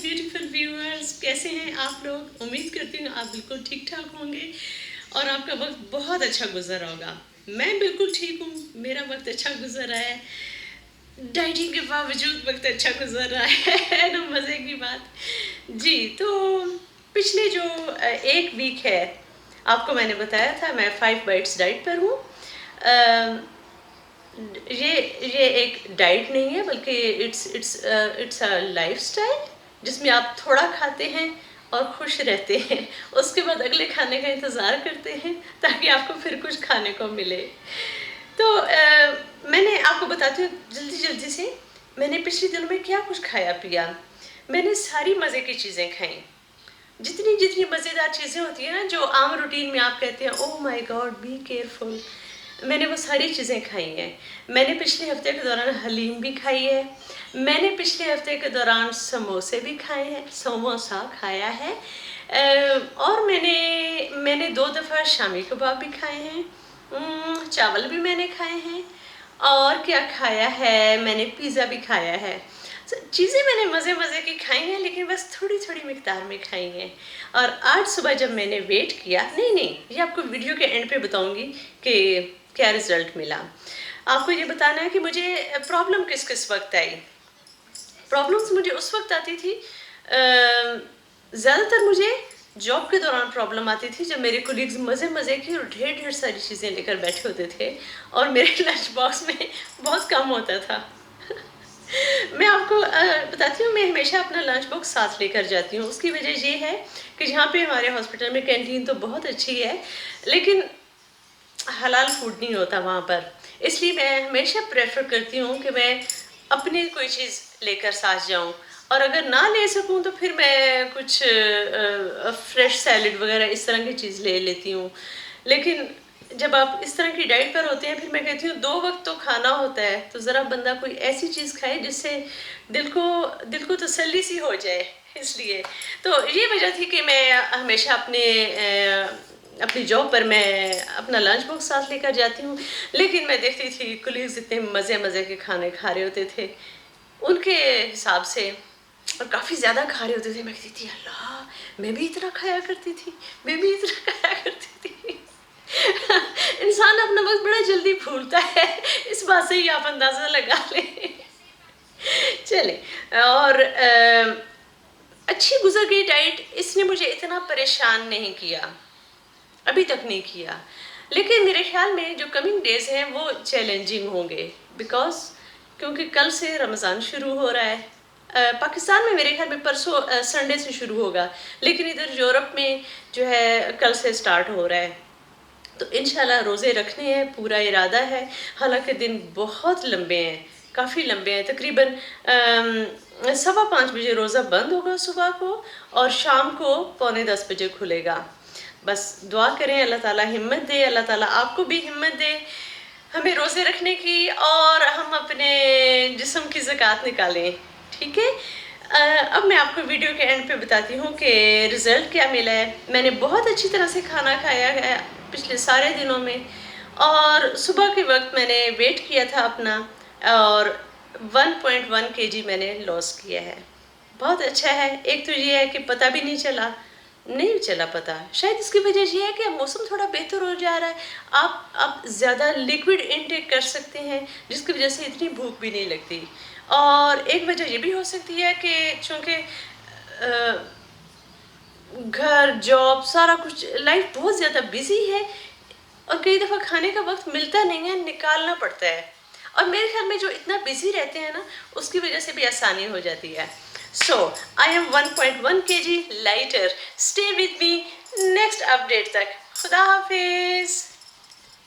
Beautiful viewers, कैसे हैं आप लोग? उम्मीद करती हूँ आप बिल्कुल ठीक ठाक होंगे और आपका वक्त बहुत अच्छा गुजर होगा। मैं बिल्कुल ठीक हूँ, मेरा वक्त अच्छा गुजर रहा है। डाइटिंग के बावजूद वक्त अच्छा गुजर रहा है ना, मज़े की बात। जी, तो पिछले जो एक वीक है, आपको मैंने बताया था मैं 5 बाइट्स डाइट पर हूँ। अ, ये एक डाइट नहीं है, बल्कि इट्स अ लाइफस्टाइल जिसमें आप थोड़ा खाते हैं और खुश रहते हैं। उसके बाद अगले खाने का इंतज़ार करते हैं ताकि आपको फिर कुछ खाने को मिले। तो मैंने आपको बताती हूँ जल्दी जल्दी से, मैंने पिछले दिनों में क्या कुछ खाया पिया। मैंने सारी मज़े की चीज़ें खाई, जितनी जितनी मज़ेदार चीज़ें होती हैं ना, जो आम रूटीन में आप कहते हैं oh my God be careful, मैंने वो सारी चीज़ें खाई हैं। मैंने पिछले हफ्ते के दौरान हलीम भी खाई है, मैंने पिछले हफ्ते के दौरान समोसे भी खाए हैं, समोसा खाया है। और मैंने 2 दफ़ा शामी कबाब भी खाए हैं, चावल भी मैंने खाए हैं, और क्या खाया है, मैंने पिज़्ज़ा भी खाया है। चीज़ें मैंने मज़े मज़े की खाई हैं, लेकिन बस थोड़ी थोड़ी मिकदार में खाई हैं। और आज सुबह जब मैंने वेट किया, नहीं ये आपको वीडियो के एंड पे बताऊंगी कि क्या रिज़ल्ट मिला। आपको ये बताना है कि मुझे प्रॉब्लम किस किस वक्त आई। प्रॉब्लम्स मुझे उस वक्त आती थी, ज़्यादातर मुझे जॉब के दौरान प्रॉब्लम आती थी जब मेरे कोलीग्स मज़े मज़े की और ढेर ढेर सारी चीज़ें लेकर बैठे होते थे और मेरे लंच बॉक्स में बहुत कम होता था। मैं आपको बताती हूँ, मैं हमेशा अपना लंच बॉक्स साथ लेकर जाती हूँ। उसकी वजह ये है कि जहाँ पे हमारे हॉस्पिटल में कैंटीन तो बहुत अच्छी है, लेकिन हलाल फूड नहीं होता वहाँ पर। इसलिए मैं हमेशा प्रेफर करती हूँ कि मैं अपनी कोई चीज़ लेकर साथ जाऊँ, और अगर ना ले सकूँ तो फिर मैं कुछ फ्रेश सैलड वगैरह इस तरह की चीज़ ले लेती हूँ। लेकिन जब आप इस तरह की डाइट पर होते हैं, फिर मैं कहती हूँ 2 वक्त तो खाना होता है, तो ज़रा बंदा कोई ऐसी चीज़ खाए जिससे दिल को तसल्ली सी हो जाए। इसलिए तो ये वजह थी कि मैं हमेशा अपनी जॉब पर मैं अपना लंच बॉक्स साथ लेकर जाती हूँ। लेकिन मैं देखती थी कुलीग्स इतने मज़े मज़े के खाने खा रहे होते थे उनके हिसाब से, और काफ़ी ज़्यादा खा रहे होते थे। मैं कहती थी अल्लाह, मैं भी इतना खाया करती थी, मैं भी इतना खाया करती थी। इंसान अपना वक्त बड़ा जल्दी भूलता है, इस बात से ही आप अंदाज़ा लगा लें। चले, और अच्छी गुजर गई डाइट, इसने मुझे इतना परेशान नहीं किया, अभी तक नहीं किया। लेकिन मेरे ख्याल में जो कमिंग डेज हैं वो चैलेंजिंग होंगे, बिकॉज क्योंकि कल से रमज़ान शुरू हो रहा है। पाकिस्तान में मेरे ख्याल में परसों संडे से शुरू होगा, लेकिन इधर यूरोप में जो है कल से स्टार्ट हो रहा है। तो इंशाल्लाह रोज़े रखने हैं, पूरा इरादा है। हालांकि दिन बहुत लंबे हैं, काफ़ी लंबे हैं। तकरीबन 5:15 बजे रोज़ा बंद होगा सुबह को, और शाम को 9:45 बजे खुलेगा। बस दुआ करें अल्लाह ताला हिम्मत दे, अल्लाह ताला आपको भी हिम्मत दे हमें रोज़े रखने की, और हम अपने जिस्म की ज़कात निकालें। ठीक है। अब मैं आपको वीडियो के एंड पे बताती हूँ कि रिज़ल्ट क्या मिला है। मैंने बहुत अच्छी तरह से खाना खाया है पिछले सारे दिनों में, और सुबह के वक्त मैंने वेट किया था अपना, और 1.1 kg मैंने लॉस किया है। बहुत अच्छा है। एक तो ये है कि पता भी नहीं चला पता। शायद इसकी वजह ये है कि अब मौसम थोड़ा बेहतर हो जा रहा है, आप ज़्यादा लिक्विड इनटेक कर सकते हैं, जिसकी वजह से इतनी भूख भी नहीं लगती। और एक वजह ये भी हो सकती है कि चूँकि घर जॉब सारा कुछ, लाइफ बहुत ज़्यादा बिजी है, और कई दफ़ा खाने का वक्त मिलता नहीं है, निकालना पड़ता है। और मेरे ख्याल में जो इतना बिजी रहते हैं ना, उसकी वजह से भी आसानी हो जाती है। So I am 1.1 kg lighter. Stay with me next update तक। खुदा हाफिज़।